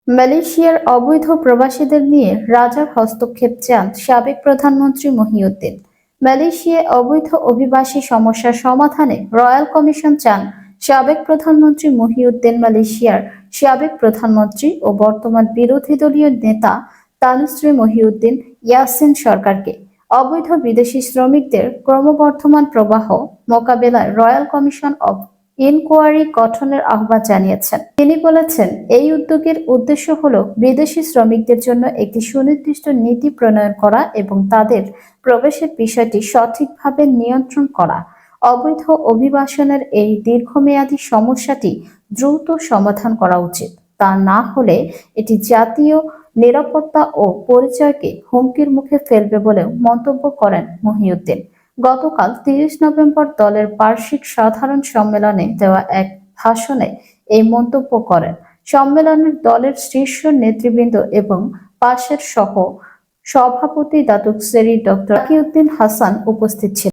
মালয়েশিয়ার অবৈধ প্রবাসীদের নিয়ে রাজার হস্তক্ষেপ চান সাবেক প্রধানমন্ত্রী মহিউদ্দিন। মালয়েশিয়ায় অবৈধ অভিবাসী সমস্যার সমাধানে রয়্যাল কমিশন চান সাবেক প্রধানমন্ত্রী মহিউদ্দিন। মালয়েশিয়ার সাবেক প্রধানমন্ত্রী ও বর্তমান বিরোধী দলীয় নেতা তানুশ্রী মহিউদ্দিন ইয়াসিন সরকারকে অবৈধ বিদেশি শ্রমিকদের ক্রমবর্ধমান প্রবাহ মোকাবেলায় রয়্যাল কমিশন অব ইনকোয়ারি গঠনের আহ্বান জানিয়েছেন। তিনি বলেছেন, এই উদ্যোগের উদ্দেশ্য হল বিদেশি শ্রমিকদের জন্য একটি সুনির্দিষ্ট নীতি প্রণয়ন করা এবং তাদের প্রবেশের বিষয়টি সঠিকভাবে নিয়ন্ত্রণ করা। অবৈধ অভিবাসনের এই দীর্ঘমেয়াদী সমস্যাটি দ্রুত সমাধান করা উচিত। তা না হলে এটি জাতীয় নিরাপত্তা ও পরিচয়কে হুমকির মুখে ফেলবে বলেও মন্তব্য করেন মহিউদ্দিন। গতকাল ৩০ নভেম্বর দলের বার্ষিক সাধারণ সম্মেলনে দেওয়া এক ভাষণে এই মন্তব্য করেন। সম্মেলনের দলের শীর্ষ নেতৃবৃন্দ এবং পাশের সহ সভাপতি দাতুক সেরি ডক্টর তাকিউদ্দিন হাসান উপস্থিত ছিলেন।